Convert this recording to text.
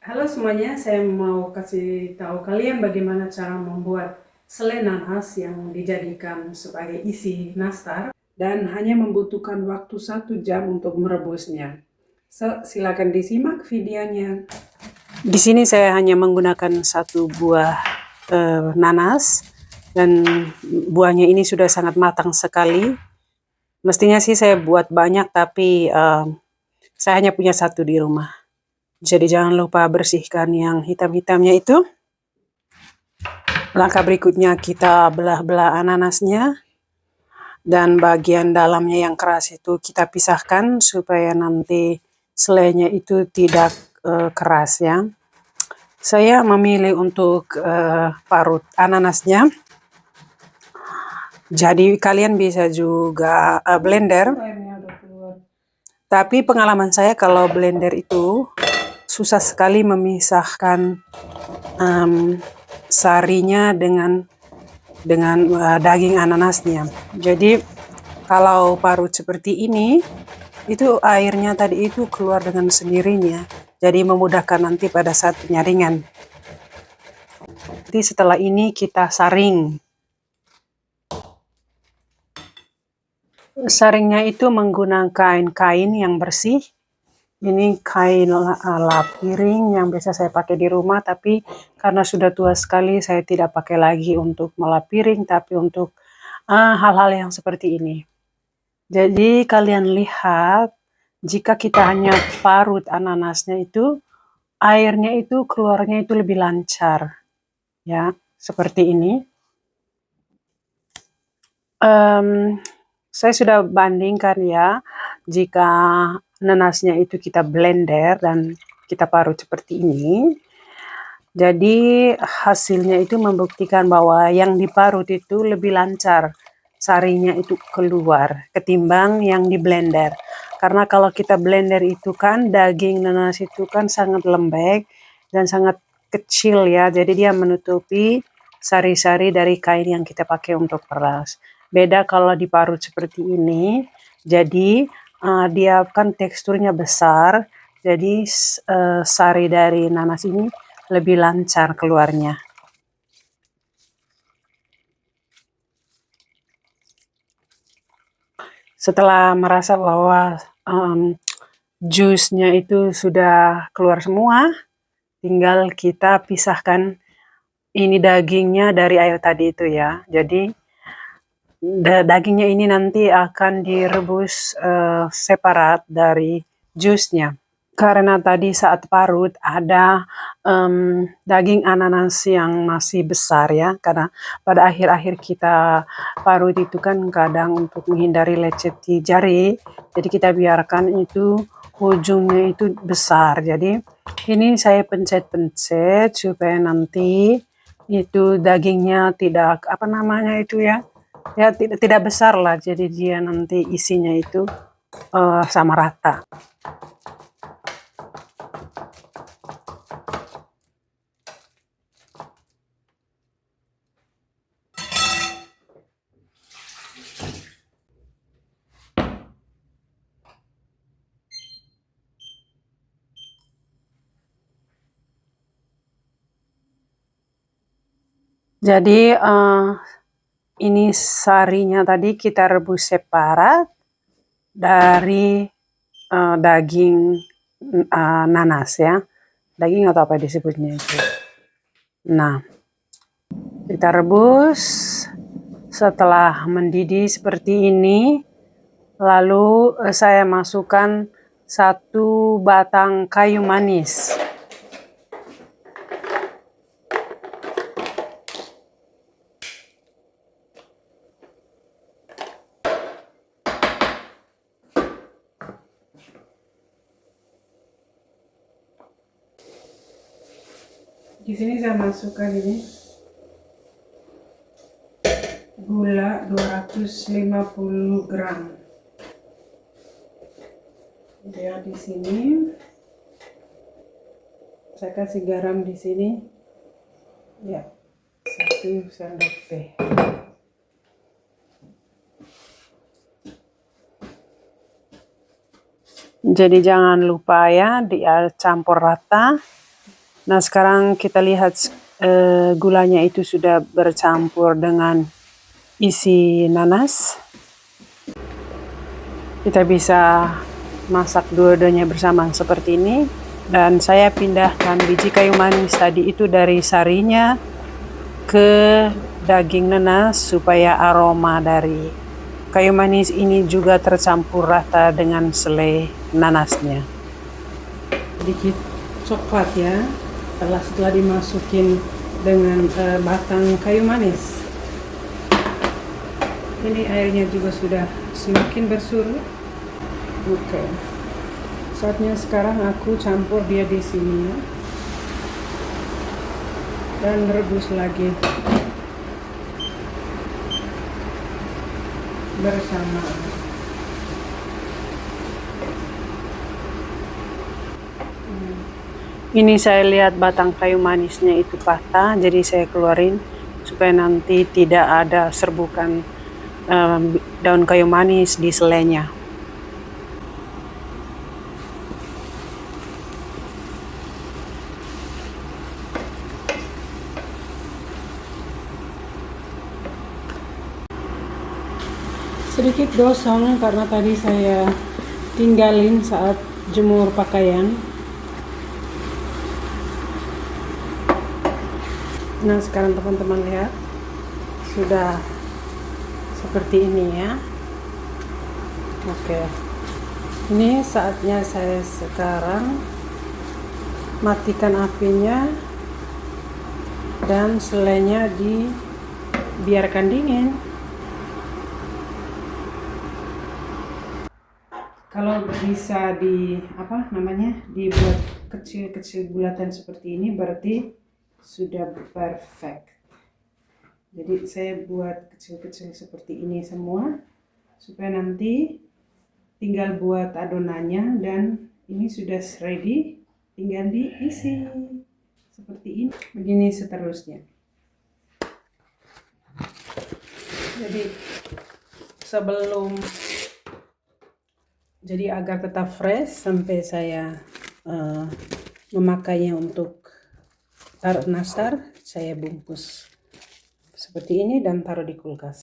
Halo semuanya, saya mau kasih tahu kalian bagaimana cara membuat selai nanas yang dijadikan sebagai isi nastar dan hanya membutuhkan waktu 1 jam untuk merebusnya. Silakan disimak videonya. Di sini saya hanya menggunakan 1 buah nanas dan buahnya ini sudah sangat matang sekali. Mestinya sih saya buat banyak tapi saya hanya punya 1 di rumah. Jadi jangan lupa bersihkan yang hitam-hitamnya itu. Langkah berikutnya kita belah-belah ananasnya. Dan bagian dalamnya yang keras itu kita pisahkan supaya nanti selainya itu tidak keras ya. Saya memilih untuk parut ananasnya. Jadi kalian bisa juga blender. Tapi pengalaman saya kalau blender itu susah sekali memisahkan sarinya dengan daging ananasnya. Jadi kalau parut seperti ini, itu airnya tadi itu keluar dengan sendirinya. Jadi memudahkan nanti pada saat penyaringan. Jadi setelah ini kita saring. Saringnya itu menggunakan kain yang bersih. Ini kain lap piring yang biasa saya pakai di rumah, tapi karena sudah tua sekali saya tidak pakai lagi untuk melap piring, tapi untuk hal-hal yang seperti ini. Jadi kalian lihat, jika kita hanya parut ananasnya itu, airnya itu keluarnya itu lebih lancar, ya, seperti ini. Saya sudah bandingkan ya, jika nanasnya itu kita blender dan kita parut seperti ini, jadi hasilnya itu membuktikan bahwa yang diparut itu lebih lancar, sarinya itu keluar ketimbang yang di blender. Karena kalau kita blender itu kan daging nanas itu kan sangat lembek dan sangat kecil ya, jadi dia menutupi sari-sari dari kain yang kita pakai untuk peras. Beda kalau diparut seperti ini, jadi dia kan teksturnya besar, jadi sari dari nanas ini lebih lancar keluarnya. Setelah merasa bahwa jusnya itu sudah keluar semua, tinggal kita pisahkan ini dagingnya dari air tadi itu ya. Jadi dagingnya ini nanti akan direbus separat dari jusnya. Karena tadi saat parut ada daging ananas yang masih besar ya, karena pada akhir-akhir kita parut itu kan kadang untuk menghindari lecet di jari, jadi kita biarkan itu ujungnya itu besar. Jadi ini saya pencet-pencet supaya nanti itu dagingnya tidak apa namanya itu ya, ya tidak besar lah, jadi dia nanti isinya itu sama rata. Jadi ini sarinya tadi kita rebus separat dari daging nanas ya, daging atau apa disebutnya itu. Nah, kita rebus. Setelah mendidih seperti ini, lalu saya masukkan 1 batang kayu manis. Di sini saya masukkan ini gula 250 gram. Ya, di sini saya kasih garam di sini. Ya, 1 sendok teh. Jadi jangan lupa ya, dia campur rata. Nah, sekarang kita lihat gulanya itu sudah bercampur dengan isi nanas. Kita bisa masak dua-duanya bersama seperti ini. Dan saya pindahkan biji kayu manis tadi itu dari sarinya ke daging nanas supaya aroma dari kayu manis ini juga tercampur rata dengan selai nanasnya. Sedikit coklat ya, setelah dimasukin dengan batang kayu manis. Ini airnya juga sudah semakin bersurut. Oke. Saatnya sekarang aku campur dia di sini ya. Dan rebus lagi bersama. Ini saya lihat batang kayu manisnya itu patah, jadi saya keluarin supaya nanti tidak ada serbukan daun kayu manis di selainya. Sedikit gosong karena tadi saya tinggalin saat jemur pakaian. Nah, sekarang teman-teman lihat sudah seperti ini ya. Oke, ini saatnya saya sekarang matikan apinya dan selainya dibiarkan dingin. Kalau bisa dibuat kecil-kecil bulatan seperti ini berarti sudah perfect. Jadi saya buat kecil-kecil seperti ini semua supaya nanti tinggal buat adonannya dan ini sudah ready, tinggal diisi seperti ini. Begini seterusnya. Jadi agar tetap fresh sampai saya memakainya untuk taruh nastar, saya bungkus seperti ini dan taruh di kulkas.